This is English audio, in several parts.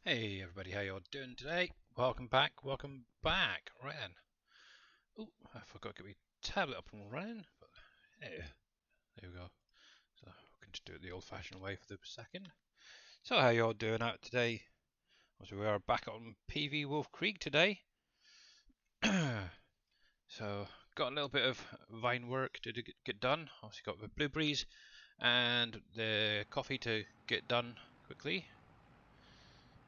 Hey everybody, how y'all doing today? Welcome back, welcome back. Right then. Oh, I forgot to get my tablet up and running. But hey, there we go. So we can just do it the old-fashioned way for the second. So how y'all doing out today? So we are back on PV WolfCreek today. So got a little bit of vine work to get done. Obviously got the blueberries and the coffee to get done quickly.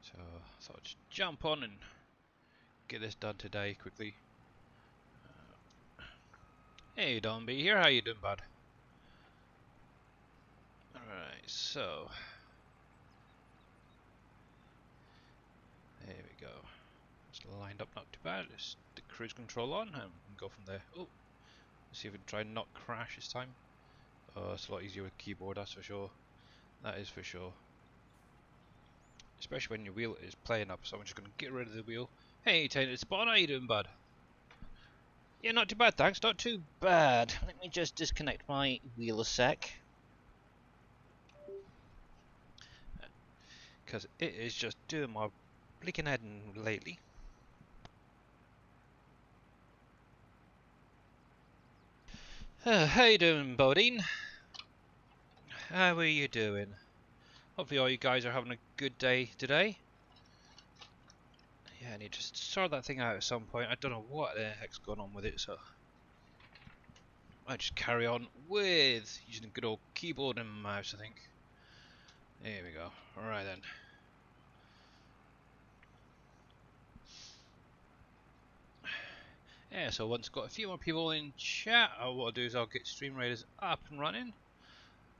So I thought I'd just jump on and get this done today quickly. Hey, Don B here. How you doing, bud? Alright, so there we go. It's lined up not too bad. Just the cruise control on and we can go from there. Oh, let's see if we can try and not crash this time. Oh, it's a lot easier with keyboard, that's for sure. That is for sure. Especially when your wheel is playing up, so I'm just going to get rid of the wheel. Hey, Tainted Spawn, how you doing, bud? Yeah, not too bad, thanks. Not too bad. Let me just disconnect my wheel a sec. Because it is just doing my blinking head in lately. How you doing, Bodine? How are you doing? Hopefully all you guys are having a good day today. Yeah, I need to sort that thing out at some point. I don't know what the heck's going on with it, so I just carry on with using good old keyboard and mouse, I think. There we go. Alright then. Yeah, so once got a few more people in chat, what I'll do is I'll get Stream Raiders up and running.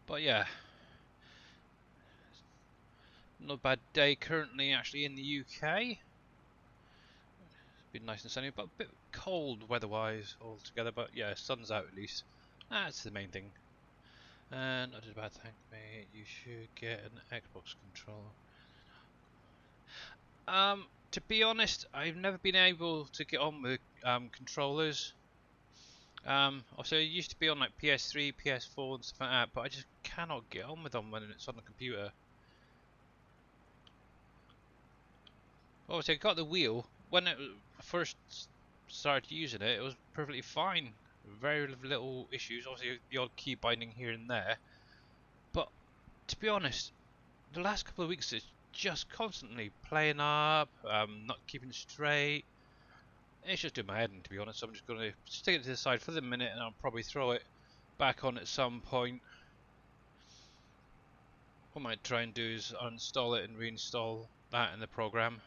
But yeah, not a bad day currently actually in the UK. It's been nice and sunny, but a bit cold weather-wise altogether. But yeah, sun's out at least. That's the main thing. And not a bad thing, mate. You should get an Xbox controller. To be honest, I've never been able to get on with controllers. Also, it used to be on like PS3, PS4, and stuff like that, but I just cannot get on with them when it's on the computer. Obviously, I got the wheel when it first started using it. It was perfectly fine, very little issues. Obviously, the odd key binding here and there, but to be honest, the last couple of weeks it's just constantly playing up, not keeping straight. It's just doing my head in, to be honest. So I'm just going to stick it to the side for the minute, and I'll probably throw it back on at some point. What I might try and do is uninstall it and reinstall that in the program.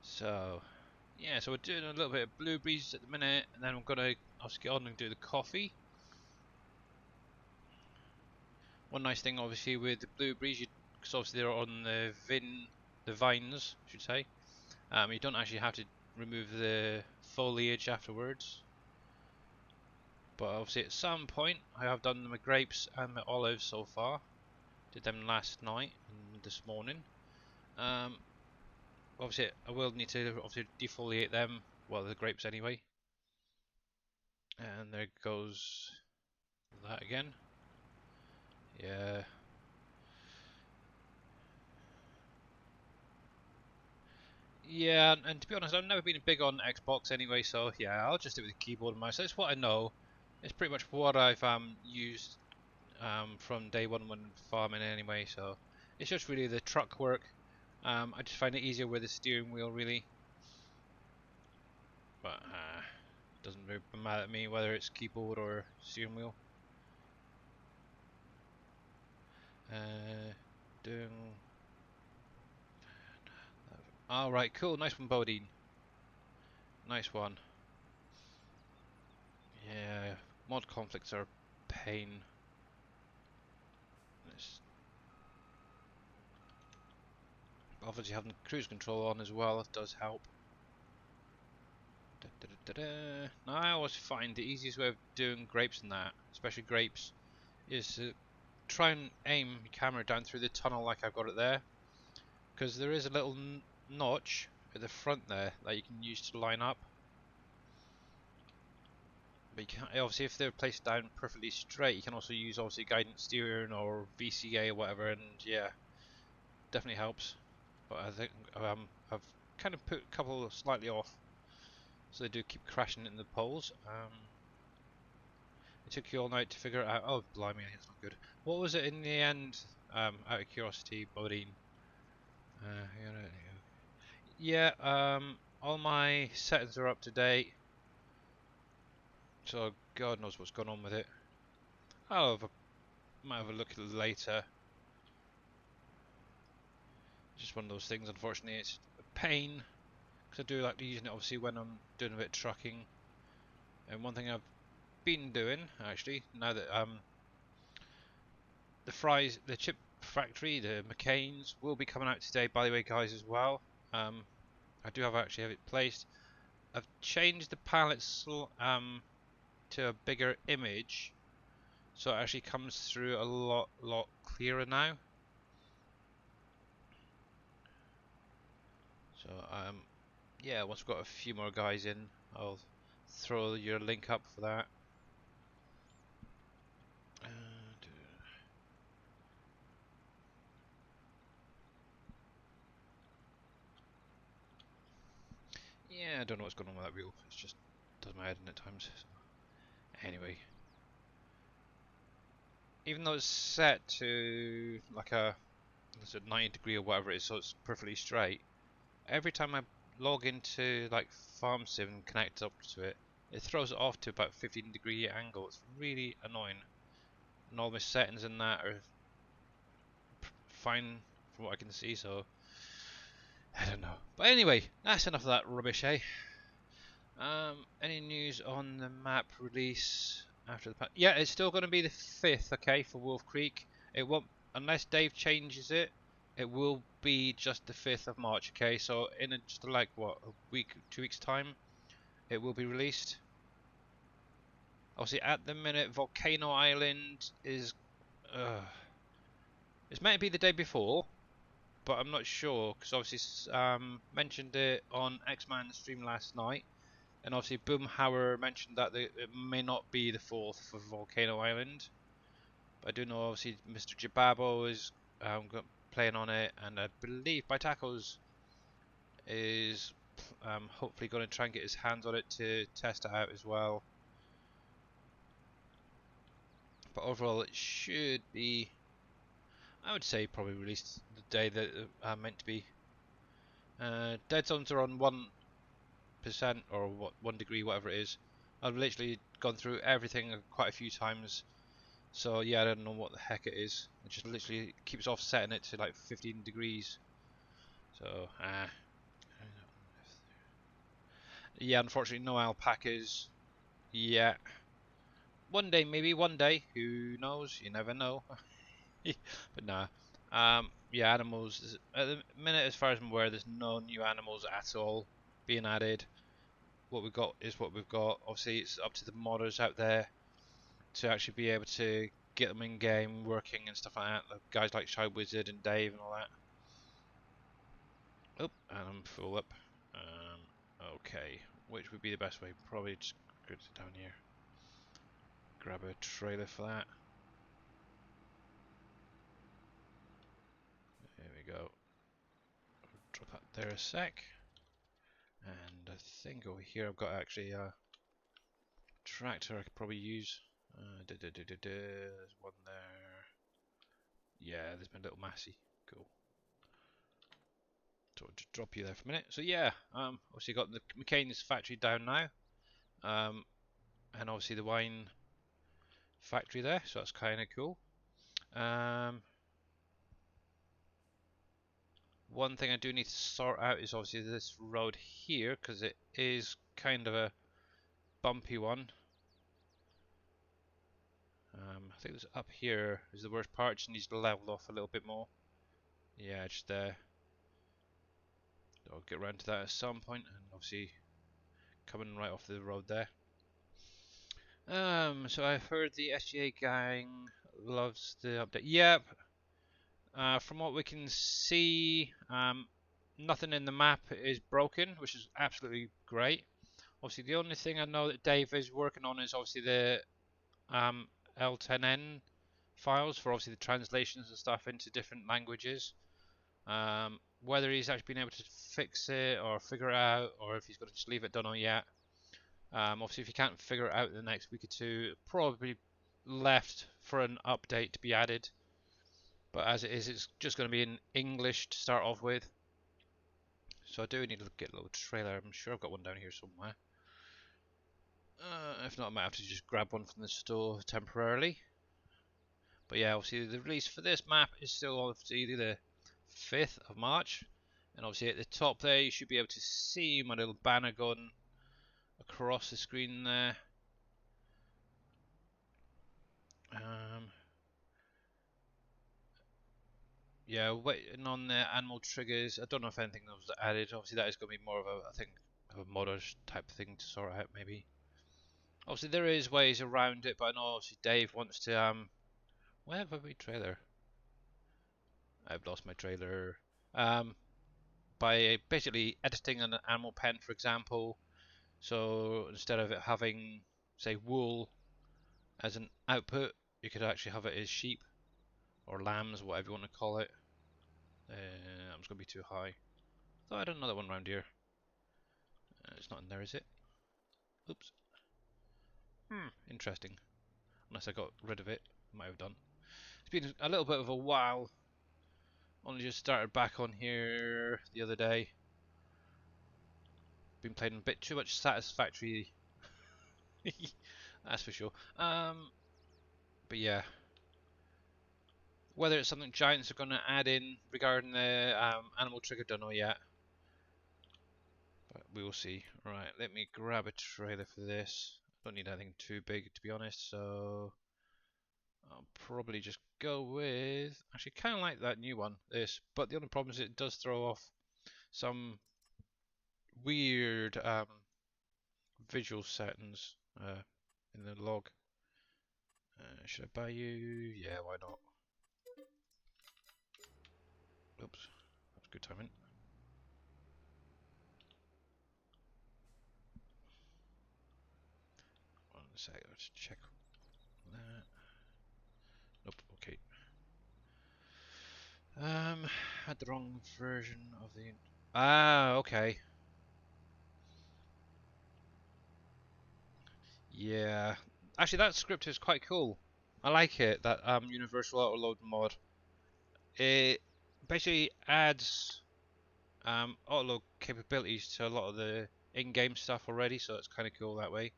So yeah, so we're doing a little bit of blueberries at the minute, and then I'm gonna get on and do the coffee. One nice thing, obviously, with the blueberries, because obviously they're on the vines, I should say. You don't actually have to remove the foliage afterwards. But obviously, at some point, I have done my grapes and my olives so far. Did them last night and this morning. Obviously, I will need to obviously defoliate them. Well, the grapes anyway. And there goes that again. Yeah. Yeah, and to be honest, I've never been big on Xbox anyway, so yeah, I'll just do it with the keyboard and mouse. That's what I know. It's pretty much what I've used from day one when farming anyway, so it's just really the truck work. I just find it easier with the steering wheel, really. But doesn't really matter to me whether it's keyboard or steering wheel. Doing. Alright, cool. Nice one, Bodine. Nice one. Yeah, mod conflicts are a pain. It's obviously having cruise control on as well, that does help. Now I always find the easiest way of doing grapes in that, especially grapes, is to try and aim your camera down through the tunnel like I've got it there. Because there is a little notch at the front there that you can use to line up. But you can, obviously if they're placed down perfectly straight, you can also use obviously guidance steering or VCA or whatever, and yeah. definitely helps. But I think I've kind of put a couple slightly off, so they do keep crashing into the poles. It took you all night to figure it out. Oh, blimey, it's not good. What was it in the end? Out of curiosity, Bodine. Yeah, all my settings are up to date, so God knows what's going on with it. Might have a look at it later. Just one of those things, unfortunately. It's a pain, because I do like using it obviously when I'm doing a bit of trucking. And one thing I've been doing, actually, now that the chip factory, the McCain's, will be coming out today, by the way, guys, as well. I do actually have it placed. I've changed the palette to a bigger image, so it actually comes through a lot clearer now. So yeah, once we've got a few more guys in, I'll throw your link up for that. And, yeah, I don't know what's going on with that wheel. It's just does my head in at times. So, anyway, even though it's set to like a 90-degree or whatever it is, so it's perfectly straight. Every time I log into like FarmSim and connect up to it, it throws it off to about 15-degree angle. It's really annoying. And all my settings in that are fine from what I can see, so I don't know. But anyway, that's enough of that rubbish, eh? Any news on the map release after the patch? Yeah, it's still going to be the 5th, okay, for WolfCreek. It won't, unless Dave changes it, it will be just the 5th of March, okay? So in just like, what, a week, 2 weeks time, it will be released. Obviously, at the minute, Volcano Island is, it's meant to be the day before, but I'm not sure, because obviously mentioned it on X-Man stream last night. And obviously Boomhauer mentioned that it may not be the 4th for Volcano Island. But I do know obviously Mr. Jababo is playing on it, and I believe Bitacos is hopefully going to try and get his hands on it to test it out as well. But overall it should be, I would say, probably released the day that meant to be. Dead zones are on 1% or 1 degree, whatever it is. I've literally gone through everything quite a few times. So yeah, I don't know what the heck it is. It just literally keeps offsetting it to like 15 degrees. So yeah, unfortunately no alpacas yet. One day, maybe one day. Who knows? You never know. But nah. Yeah, animals. At the minute, as far as I'm aware, there's no new animals at all being added. What we've got is what we've got. Obviously, it's up to the modders out there to actually be able to get them in game working and stuff like that. Like guys like Shy Wizard and Dave and all that. Oh, and I'm full up. Okay, which would be the best way? Probably just go down here. Grab a trailer for that. There we go. Drop that there a sec. And I think over here I've got actually a tractor I could probably use. There's one there. Yeah, there's my little Massey. Cool. So I'll just drop you there for a minute. So yeah, obviously got the McCain's factory down now. And obviously the wine factory there, so that's kind of cool. One thing I do need to sort out is obviously this road here, because it is kind of a bumpy one. I think it's up here is the worst part. It just needs to level off a little bit more. Yeah, just there. I'll get around to that at some point, and obviously coming right off the road there. So I've heard the SGA gang loves the update. Yep. From what we can see, nothing in the map is broken, which is absolutely great. Obviously, the only thing I know that Dave is working on is obviously the L10N files for obviously the translations and stuff into different languages. Whether he's actually been able to fix it or figure it out, or if he's going to just leave it done or yet. Obviously, if you can't figure it out in the next week or two, probably left for an update to be added. But as it is, it's just going to be in English to start off with. So I do need to get a little trailer. I'm sure I've got one down here somewhere. If not, I might have to just grab one from the store temporarily. But yeah, obviously the release for this map is still obviously the 5th of March. And obviously at the top there, you should be able to see my little banner going across the screen there. Yeah, waiting on the animal triggers. I don't know if anything was added. Obviously that is going to be more of a, I think, of a modders type thing to sort out maybe. Obviously there is ways around it, but I know obviously Dave wants to where have I my trailer? I've lost my trailer. By basically editing an animal pen, for example. So instead of it having, say, wool as an output, you could actually have it as sheep or lambs, whatever you want to call it. I'm just going to be too high. Thought I had another one around here. It's not in there, is it? Oops. Interesting. Unless I got rid of it. Might have done. It's been a little bit of a while. Only just started back on here the other day. Been playing a bit too much Satisfactory. That's for sure. But yeah. Whether it's something Giants are going to add in regarding the animal trigger, don't know yet. But we will see. Right, let me grab a trailer for this. Don't need anything too big to be honest, so I'll probably just go with. Actually, kind of like that new one, this. But the only problem is it does throw off some weird visual settings in the log. Should I buy you? Yeah, why not? Oops, that was good timing. One sec, let's check that. Nope, okay. Had the wrong version of the. Ah, okay. Yeah. Actually, that script is quite cool. I like it. That universal autoload mod. It basically adds autoload capabilities to a lot of the in-game stuff already, so it's kind of cool that way.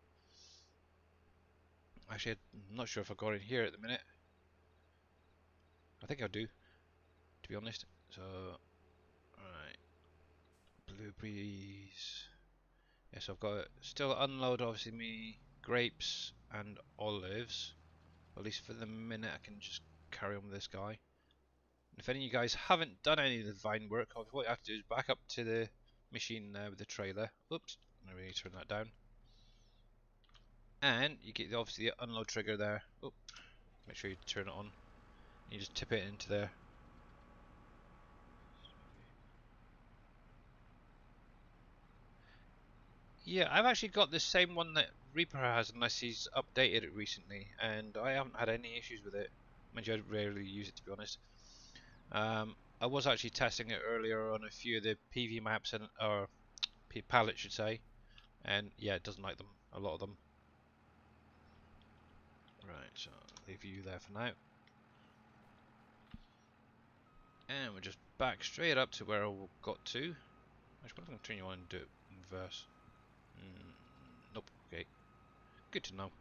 Actually, I'm not sure if I got it here at the minute. I think I do, to be honest. So, alright, blueberries. Yes, I've got still unload obviously me grapes and olives. At least for the minute, I can just carry on with this guy. If any of you guys haven't done any of the vine work, what you have to do is back up to the machine there with the trailer. Oops, let me turn that down. And you get obviously the unload trigger there. Oh, make sure you turn it on. You just tip it into there. Yeah, I've actually got the same one that Reaper has, unless he's updated it recently, and I haven't had any issues with it. Mind you, I rarely use it to be honest. I was actually testing it earlier on a few of the PV maps and or palettes, should say, and yeah, it doesn't like them. A lot of them. Right, so I'll leave you there for now. And we're just back straight up to where I got to. Actually, I'm going to turn you on and do it in reverse. Nope, okay. Good to know.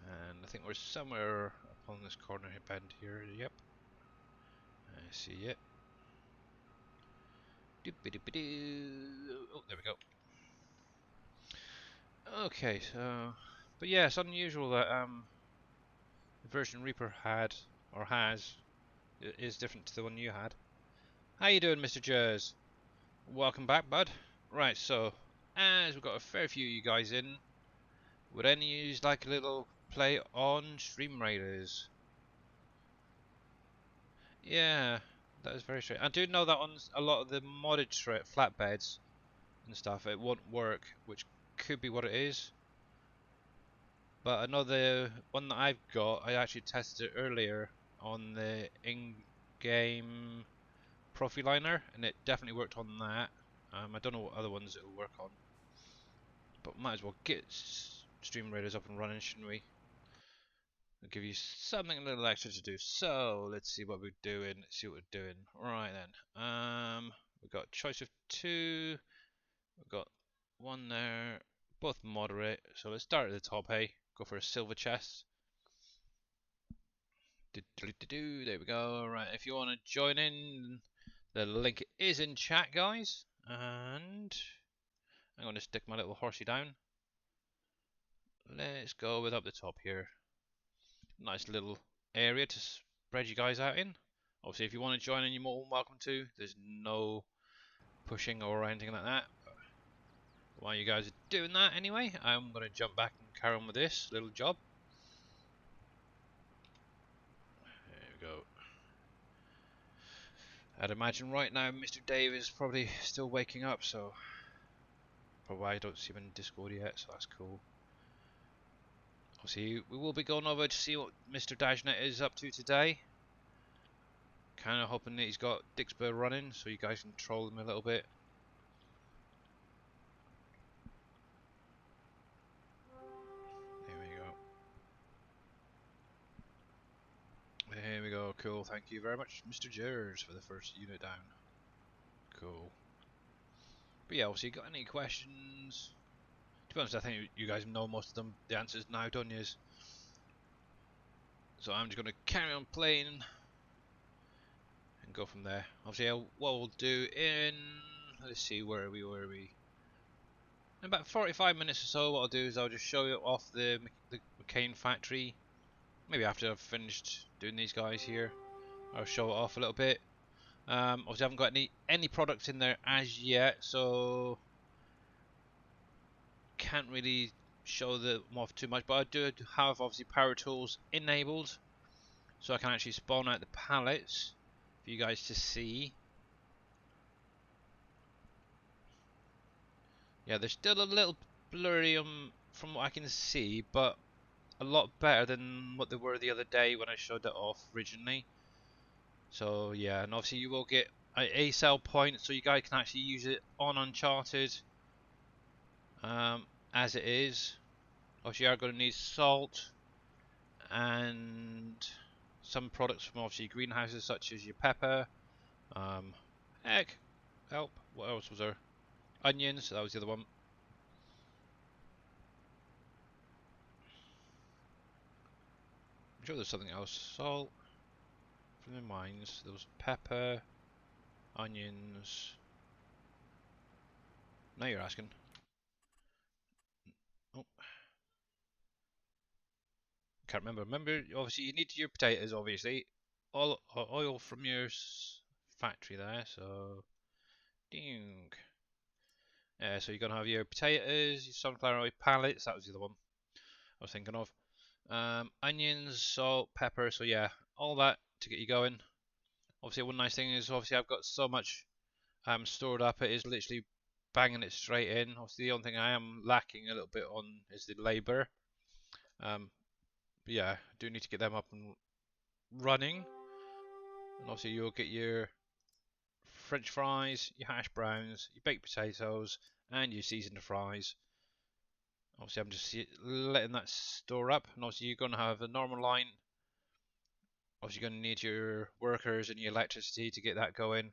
And I think we're somewhere up on this corner bend here. Yep. I see it. Oh, there we go. Okay, so. But yeah, it's unusual that the version Reaper had, or has, is different to the one you had. How you doing, Mr. Jers? Welcome back, bud. Right, so, as we've got a fair few of you guys in, would any of you like a little play on Stream Raiders? Yeah, that is very strange. I do know that on a lot of the modded flatbeds and stuff, it won't work, which could be what it is. But I know the one that I've got, I actually tested it earlier on the in-game Profiliner, and it definitely worked on that. I don't know what other ones it'll work on, but might as well get Stream Raiders up and running, shouldn't we? I'll give you something a little extra to do. So let's see what we're doing. Let's see what we're doing. Right then. We've got choice of two. We've got one there, both moderate. So let's start at the top. Hey, go for a silver chest. There we go. Right, if you want to join in, the link is in chat, guys. And I'm going to stick my little horsey down. Let's go with up the top here. Nice little area to spread you guys out in. Obviously, if you want to join in, you're more than welcome to. There's no pushing or anything like that. While you guys are doing that anyway, I'm going to jump back and carry on with this little job. There we go. I'd imagine right now Mr. Dave is probably still waking up, so probably I don't see him in Discord yet, so that's cool. Obviously, we will be going over to see what Mr. Dashnet is up to today. Kind of hoping that he's got Dixper running, so you guys can troll him a little bit. There we go, cool. Thank you very much, Mr. Jers, for the first unit down. Cool. But yeah, obviously, got any questions? To be honest, I think you guys know most of them, the answers now, don't you? So I'm just going to carry on playing and go from there. Obviously, what we'll do in... Let's see, where are we? In about 45 minutes or so, what I'll do is I'll just show you off the McCain factory. Maybe after I've finished doing these guys here, I'll show it off a little bit. Obviously, I haven't got any products in there as yet, so can't really show them off too much. But I do have obviously power tools enabled, so I can actually spawn out the pallets for you guys to see. Yeah, they're still a little blurry from what I can see, but a lot better than what they were the other day when I showed it off originally. So yeah, and obviously you will get a sell point, so you guys can actually use it on Uncharted as it is. Obviously you are going to need salt and some products from obviously greenhouses such as your pepper, egg, help, what else was there? Onions, that was the other one. I'm sure there's something else. Salt from the mines. There was pepper, onions. Now you're asking. Oh, can't remember. Remember, obviously you need your potatoes. Obviously, all oil from your factory there. So, ding. Yeah, so you're gonna have your potatoes, your sunflower oil pallets. That was the other one I was thinking of. Onions, salt, pepper. So yeah, all that to get you going. Obviously, one nice thing is obviously I've got so much stored up. It is literally banging it straight in. Obviously, the only thing I am lacking a little bit on is the labour. But yeah, I do need to get them up and running. And obviously, you'll get your French fries, your hash browns, your baked potatoes, and your seasoned fries. Obviously, I'm just letting that store up. And obviously, you're going to have a normal line. Obviously, you're going to need your workers and your electricity to get that going.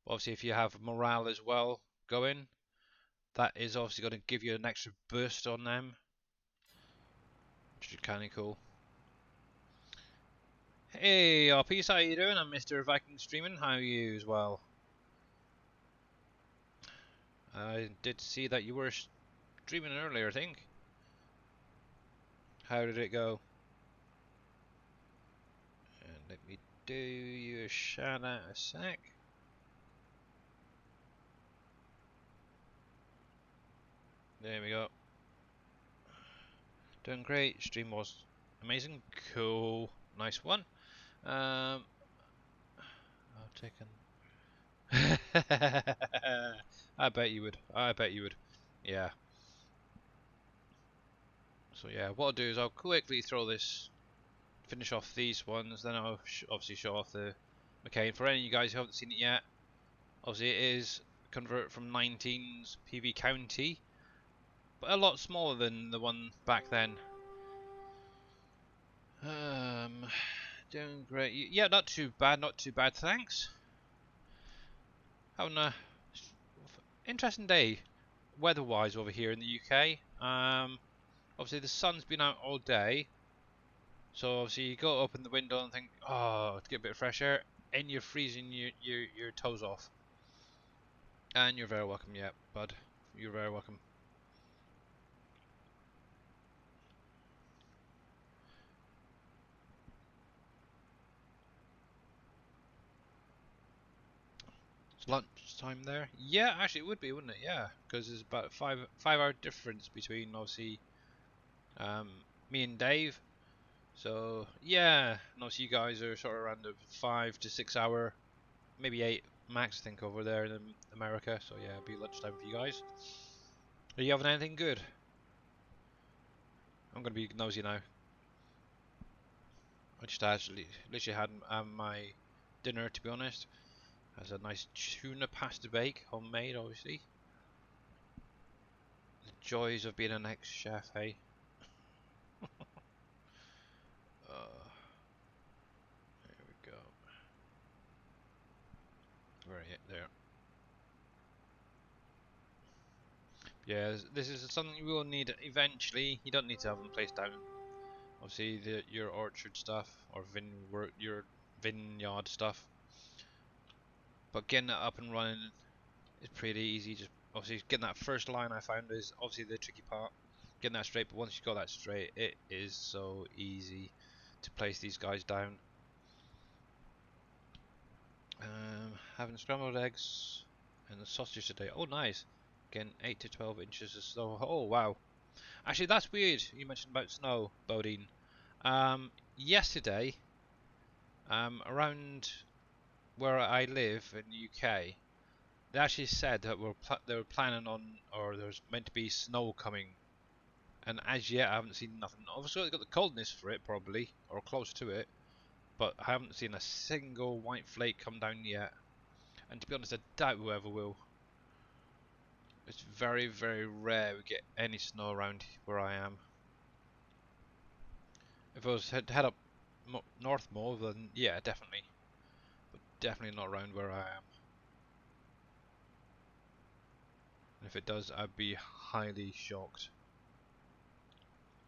Obviously, if you have morale as well going, that is obviously going to give you an extra boost on them, which is kind of cool. Hey, RPs, how you doing? I'm Mr. Viking Streaming. How are you as well? I did see that you were streaming earlier, I think. How did it go? And let me do you a shout out a sec. There we go. Doing great. Stream was amazing. Cool. Nice one. I'll take an... I bet you would. I bet you would. Yeah. So yeah, what I'll do is I'll quickly throw this, finish off these ones, then I'll obviously show off the McCain. For any of you guys who haven't seen it yet, Obviously, it is converted from 19's PV County, but a lot smaller than the one back then. Doing great. Yeah, not too bad, not too bad, thanks. Having a interesting day, weather-wise, over here in the UK. Obviously the sun's been out all day, so obviously you go open the window and think, oh, to get a bit of fresh air, and you're freezing your toes off. And you're very welcome, yeah, bud. You're very welcome. It's lunchtime there. Yeah, actually it would be, wouldn't it? Yeah, because there's about a five-hour difference between obviously me and Dave. So yeah, and obviously you guys are sort of around the 5 to 6 hour, maybe 8 max, I think, over there in America. So yeah, it'll be lunchtime for you guys. Are you having anything good? I'm gonna be nosy now. I just actually literally had my dinner, to be honest. Has a nice tuna pasta bake, homemade, obviously. The joys of being an ex-chef, hey. There we go. Right there. Yeah, this is something you will need eventually. You don't need to have them placed down. Obviously, your orchard stuff or your vineyard stuff, but getting it up and running is pretty easy. Just obviously getting that first line I found is obviously the tricky part. Getting that straight, but once you got that straight, it is so easy to place these guys down. Having scrambled eggs and the sausage today. Oh, nice. Again, 8 to 12 inches of snow. Oh, wow. Actually, that's weird. You mentioned about snow, Bodine. Yesterday, around where I live in the UK, they actually said that they were planning on, or there's meant to be snow coming. And as yet, I haven't seen nothing. Obviously, they've got the coldness for it, probably, or close to it. But I haven't seen a single white flake come down yet. And to be honest, I doubt whoever will. It's very, very rare we get any snow around where I am. If I was to head up north more, then yeah, definitely. But definitely not around where I am. And if it does, I'd be highly shocked.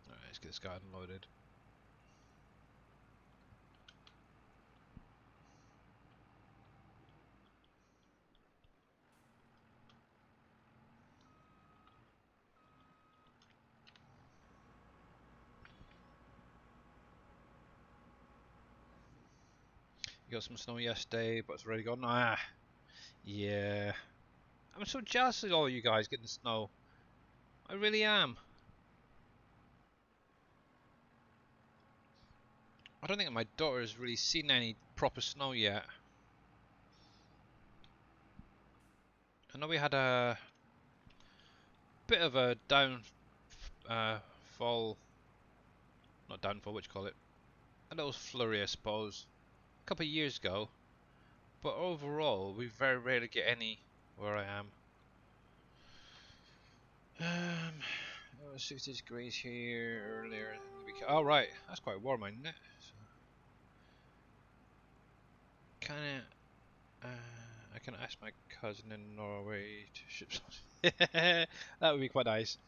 Alright, let's get this guy unloaded. You got some snow yesterday, but it's already gone. Ah, yeah. I'm so jealous of all you guys getting the snow. I really am. I don't think my daughter's really seen any proper snow yet. I know we had a bit of a fall, not downfall, what you call it? A little flurry, I suppose, a couple of years ago. But overall, we very rarely get any where I am. It was 60 degrees here earlier in the week. Oh right, that's quite warm, isn't it? So, kinda. I can ask my cousin in Norway to ship something. That would be quite nice.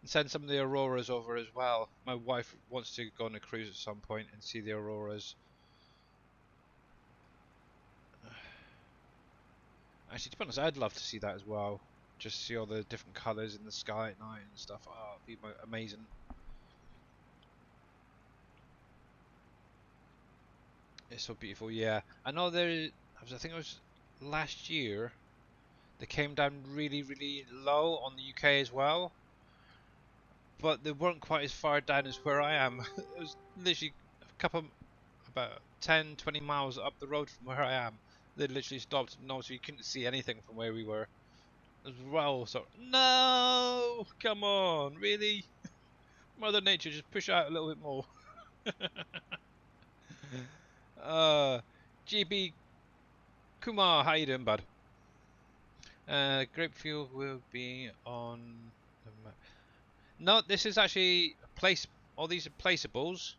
And send some of the auroras over as well. My wife wants to go on a cruise at some point and see the auroras. Actually, to be honest, I'd love to see that as well. Just see all the different colours in the sky at night and stuff. Oh, it'd be amazing. It's so beautiful, yeah. I know I think it was last year, they came down really, really low on the UK as well. But they weren't quite as far down as where I am. It was literally about 10, 20 miles up the road from where I am. They literally stopped, no, so you couldn't see anything from where we were. As well, so no, come on, really? Mother Nature, just push out a little bit more. uh, GB Kumar, how you doing, bud? Grape fuel will be on the map. No, this is actually a place. All these are placeables.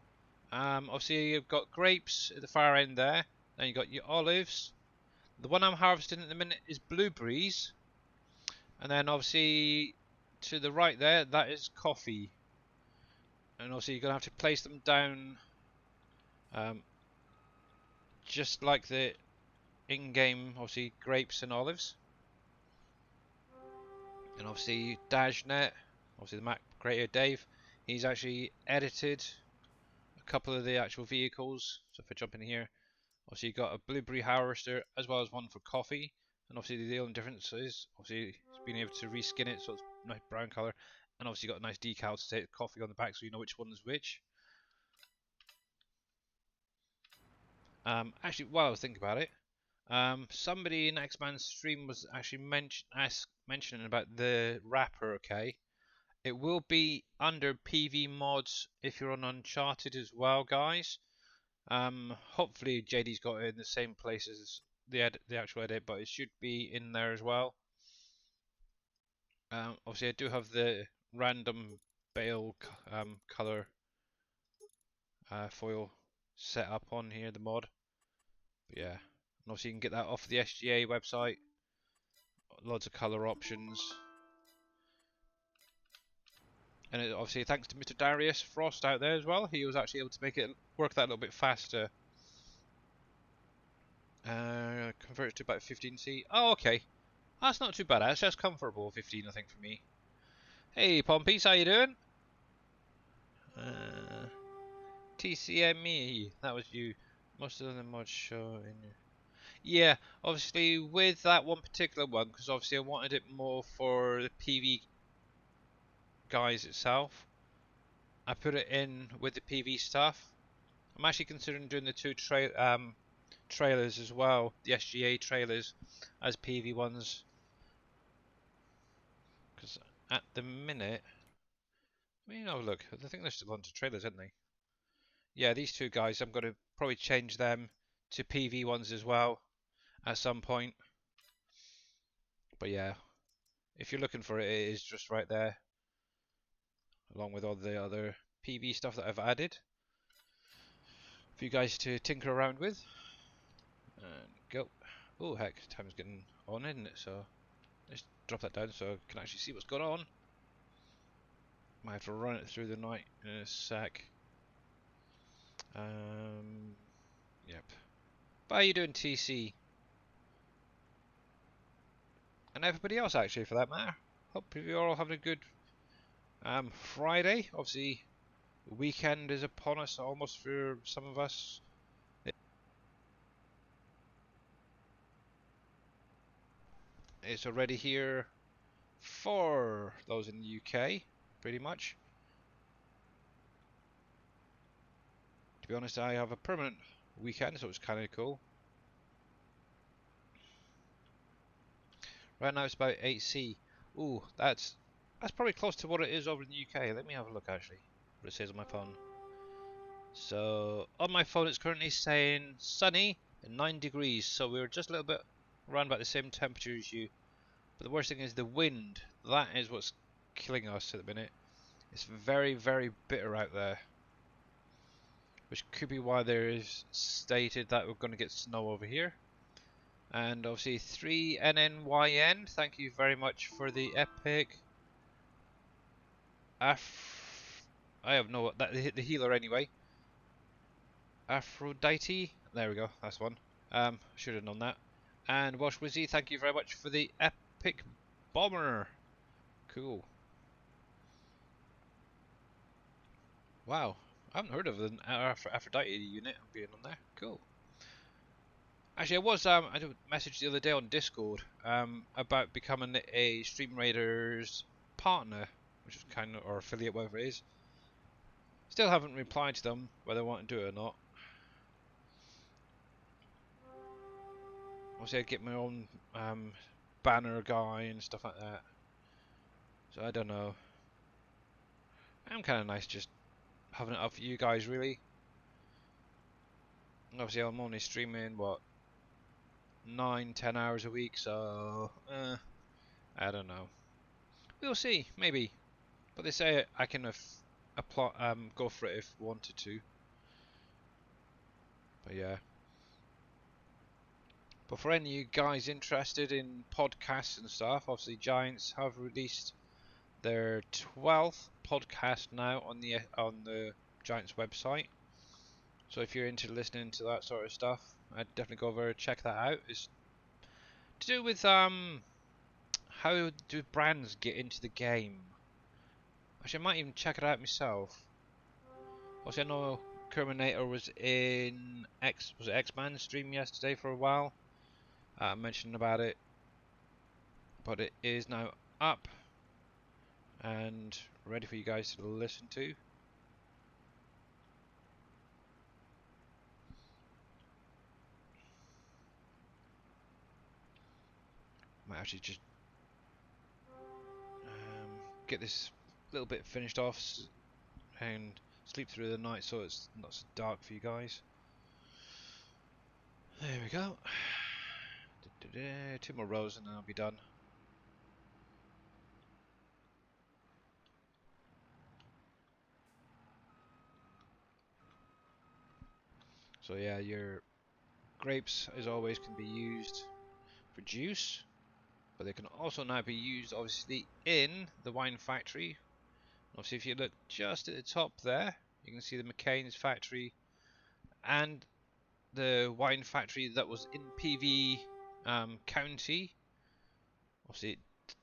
Obviously you've got grapes at the far end there. Then you've got your olives. The one I'm harvesting at the minute is blueberries. And then obviously to the right there, that is coffee. And obviously you're going to have to place them down um, just like the in-game, obviously, grapes and olives. And obviously Dashnet, obviously the map creator Dave, he's actually edited a couple of the actual vehicles. So if I jump in here, obviously you've got a blueberry harvester as well as one for coffee. And obviously the only difference is obviously he's been able to reskin it so it's nice brown colour. And obviously got a nice decal to say coffee on the back so you know which one is which. Actually, while I was thinking about it, somebody in X-Man's stream was actually mentioning about the wrapper, okay? It will be under PV mods if you're on Uncharted as well, guys. Hopefully JD's got it in the same place as the actual edit, but it should be in there as well. Obviously I do have the random bale color foil set up on here, the mod. But yeah, and obviously you can get that off the SGA website. Loads of color options. And obviously thanks to Mr. Darius Frost out there as well, he was actually able to make it work that a little bit faster. Convert it to about 15C. Oh, okay. That's not too bad. That's just comfortable 15, I think, for me. Hey, Pompies, how you doing? TCME, that was you. Most of the mods show in your... Yeah, obviously with that one particular one, because obviously I wanted it more for the PV guys itself. I put it in with the PV stuff. I'm actually considering doing the two trailers as well, the SGA trailers as PV ones. Because at the minute, I mean, oh look, I think they're still onto trailers, aren't they? Yeah, these two guys, I'm going to probably change them to PV ones as well at some point. But yeah, if you're looking for it, it is just right there, along with all the other PV stuff that I've added for you guys to tinker around with. And go. Oh heck, time's getting on, isn't it? So let's drop that down so I can actually see what's going on. Might have to run it through the night in a sec. Yep. But how you doing, TC? And everybody else, actually, for that matter. Hope you're all having a good Friday. Obviously, the weekend is upon us almost for some of us. It's already here for those in the UK, pretty much. To be honest, I have a permanent weekend, so it's kind of cool. Right now it's about 8C. Ooh, that's probably close to what it is over in the UK. Let me have a look actually, what it says on my phone. So on my phone it's currently saying sunny and 9 degrees, so we're just a little bit around about the same temperature as you. But the worst thing is the wind. That is what's killing us at the minute. It's very, very bitter out there. Which could be why there is stated that we're going to get snow over here. And obviously 3NNYN, thank you very much for the epic. I have no, that the healer anyway. Aphrodite, there we go, that's one. Should have known that. And Wash Wizzy, thank you very much for the epic bomber. Cool. Wow, I haven't heard of an Aphrodite unit being on there. Cool. Actually, I did a message the other day on Discord about becoming a Stream Raiders partner, which is kind of, or affiliate, whatever it is. Still haven't replied to them whether I want to do it or not. Obviously, I get my own banner guy and stuff like that. So I don't know. I'm kind of nice just having it up for you guys, really. And obviously, I'm only streaming what 9-10 hours a week, so I don't know. We'll see, maybe. But they say I can apply, go for it if wanted to. But yeah. But for any of you guys interested in podcasts and stuff, obviously Giants have released their 12th podcast now on the Giants website. So if you're into listening to that sort of stuff, I'd definitely go over and check that out. It's to do with how do brands get into the game. Actually, I might even check it out myself. Obviously, I know Terminator was in X-Man stream yesterday for a while. Mentioned about it, but it is now up and ready for you guys to listen to. Might actually just get this little bit finished off and sleep through the night so it's not so dark for you guys. There we go. 2 more rows and then I'll be done. So yeah, your grapes, as always, can be used for juice, but they can also now be used, obviously, in the wine factory. Obviously, if you look just at the top there, you can see the McCain's factory and the wine factory that was in PV County. Obviously,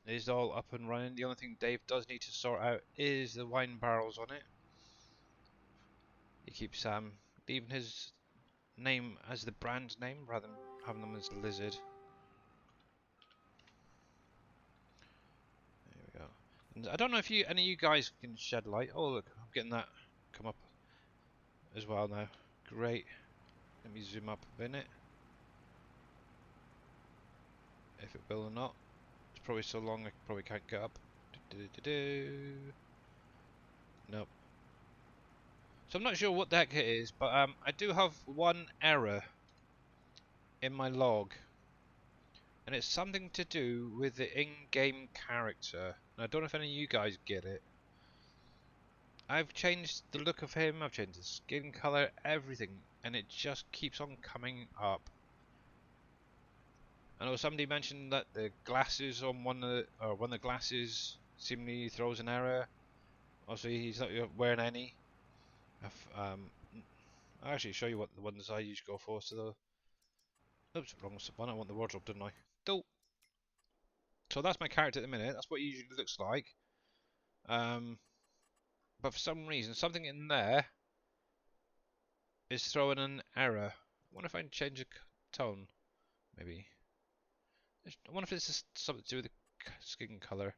it is all up and running. The only thing Dave does need to sort out is the wine barrels on it. He keeps leaving his name as the brand name rather than having them as Lizard. There we go. And I don't know if any of you guys can shed light. Oh look, I'm getting that come up as well now. Great. Let me zoom up a minute. If it will or not. It's probably so long I probably can't get up. Nope. So I'm not sure what the heck it is, but I do have one error in my log. And it's something to do with the in-game character. And I don't know if any of you guys get it. I've changed the look of him, I've changed the skin color, everything, and it just keeps on coming up. I know somebody mentioned that the glasses on one of the glasses seemingly throws an error. Obviously, he's not wearing any. I'll actually show you what the ones I usually go for. So oops, wrong one. I want the wardrobe, didn't I? Dope. So that's my character at the minute. That's what it usually looks like. But for some reason, something in there is throwing an error. I wonder if I can change the tone, maybe. I wonder if this is something to do with the skin colour.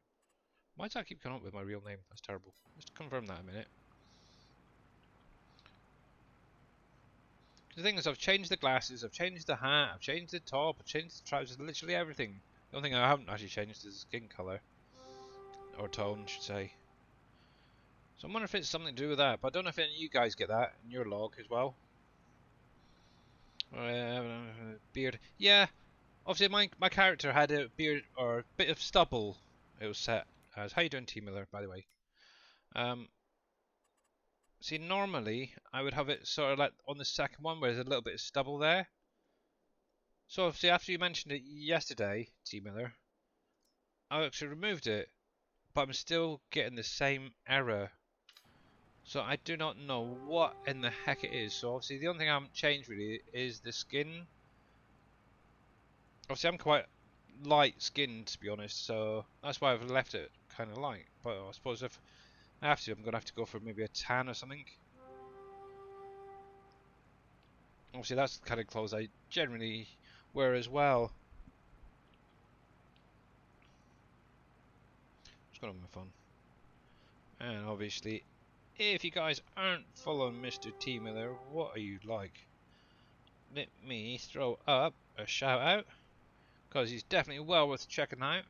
Why does that keep coming up with my real name? That's terrible. Let's confirm that a minute. The thing is, I've changed the glasses, I've changed the hat, I've changed the top, I've changed the trousers, literally everything. The only thing I haven't actually changed is the skin colour. Or tone, I should say. So I wonder if it's something to do with that, but I don't know if any of you guys get that in your log as well. Beard. Yeah, obviously my character had a beard or a bit of stubble. It was set as. How you doing, T Miller, by the way? See, normally I would have it sort of like on the second one where there's a little bit of stubble there. So obviously after you mentioned it yesterday, T Miller, I actually removed it, but I'm still getting the same error. So I do not know what in the heck it is. So obviously the only thing I haven't changed really is the skin. Obviously I'm quite light skinned to be honest, so that's why I've left it kind of light. But I suppose if I have to, I'm going to have to go for maybe a tan or something. Obviously that's the kind of clothes I generally wear as well. What's going on with my phone? And obviously, if you guys aren't following Mr. T Miller, what are you like? Let me throw up a shout out, because he's definitely well worth checking out.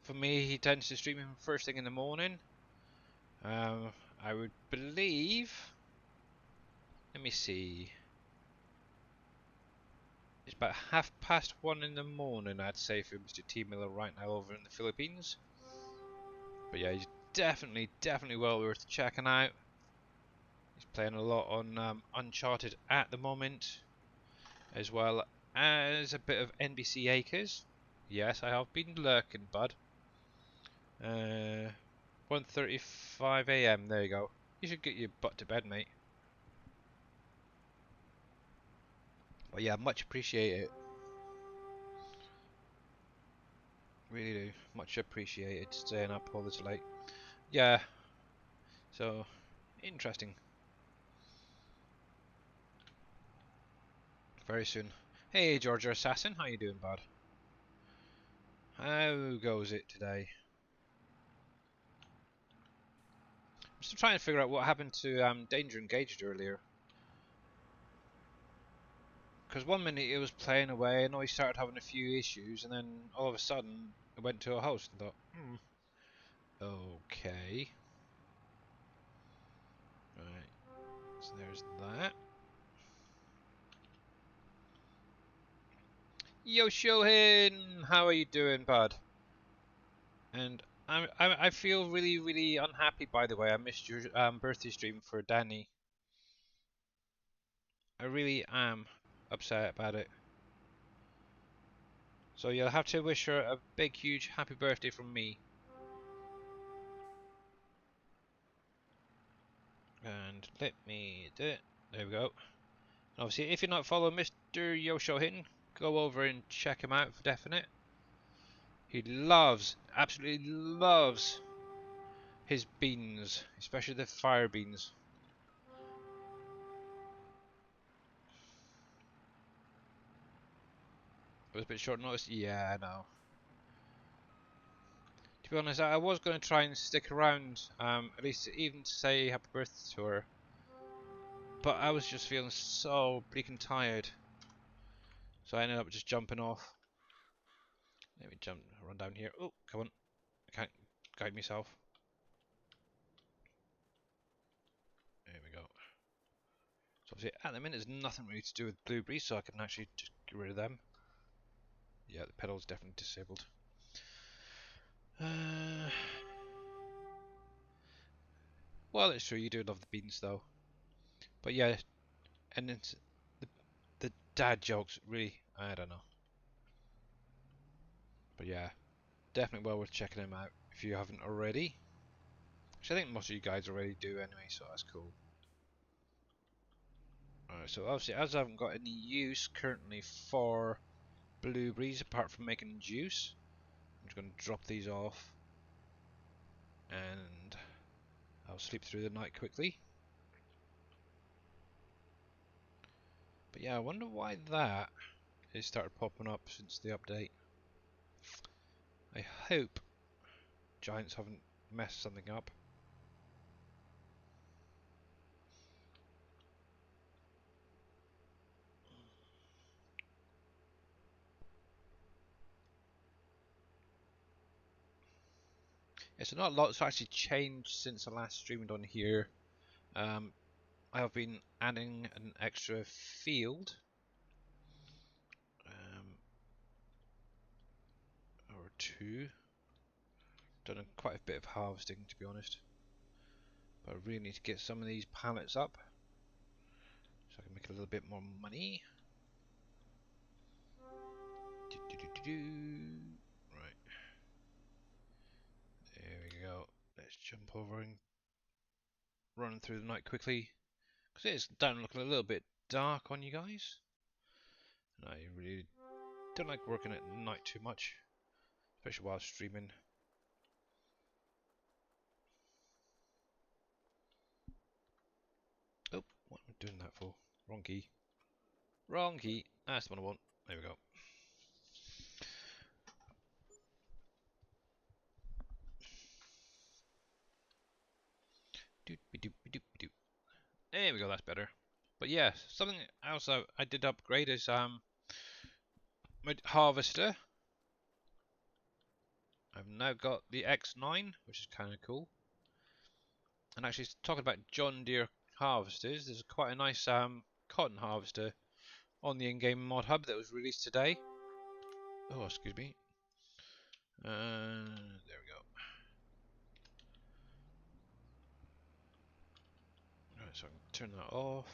For me, he tends to stream him first thing in the morning. I would believe. Let me see. It's about 1:30 in the morning, I'd say, for Mr. T Miller right now over in the Philippines. But yeah, he's definitely well worth checking out. He's playing a lot on Uncharted at the moment, as well as a bit of NBC Acres. Yes, I have been lurking, bud. 1:35 a.m. There you go. You should get your butt to bed, mate. But yeah, much appreciate it. Really do. Much appreciated staying up all this late. Yeah. So interesting. Very soon. Hey, Georgia Assassin, how you doing, bud? How goes it today? I'm still trying to figure out what happened to Danger Engaged earlier. Because one minute it was playing away, and then we started having a few issues, and then all of a sudden it went to a host and thought, okay. Right, so there's that. Yo, Shohin! How are you doing, bud? And I feel really unhappy, by the way. I missed your birthday stream for Danny. I really am upset about it. So you'll have to wish her a big, huge happy birthday from me. And let me do it. There we go. And obviously, if you're not following Mr. Yoshohin, go over and check him out for definite. He loves, absolutely loves his beans, especially the fire beans. It was a bit short notice. Yeah, I know. To be honest, I was going to try and stick around, at least even to say happy birthday to her. But I was just feeling so bleak and tired. So I ended up just jumping off. Let me run down here. Oh, come on. I can't guide myself. There we go. So obviously at the minute there's nothing really to do with blueberries, so I can actually just get rid of them. Yeah, the pedal's definitely disabled. Well, it's true, you do love the beans though. But yeah, and it's the dad jokes really, I don't know. But yeah, definitely well worth checking them out if you haven't already. Which I think most of you guys already do anyway, so that's cool. Alright, so obviously as I haven't got any use currently for blueberries apart from making juice, I'm just going to drop these off and I'll sleep through the night quickly. But yeah, I wonder why that has started popping up since the update. I hope Giants haven't messed something up. Yeah, so not a lot's actually changed since I last streamed on here. I have been adding an extra field. Or two. Done quite a bit of harvesting to be honest. But I really need to get some of these pallets up so I can make a little bit more money. Right. There we go. Let's jump over and run through the night quickly. Because it is down looking a little bit dark on you guys. And I really don't like working at night too much. Especially while streaming. Oh, what am I doing that for? Wrong key. Wrong key. That's the one I want. There we go. There we go, that's better. But yeah, something else I did upgrade is my harvester. I've now got the X9, which is kind of cool. And actually, talking about John Deere harvesters, there's quite a nice cotton harvester on the in-game mod hub that was released today. Oh, excuse me. There we go. Right, so I can turn that off.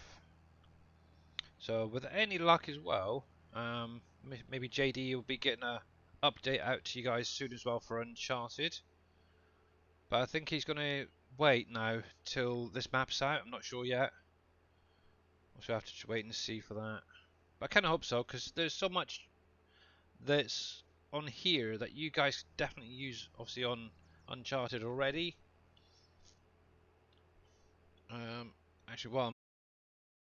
So with any luck as well, maybe JD will be getting a update out to you guys soon as well for Uncharted. But I think he's going to wait now till this map's out. I'm not sure yet. Also have to wait and see for that. But I kind of hope so, because there's so much that's on here that you guys could definitely use, obviously, on Uncharted already. Actually, while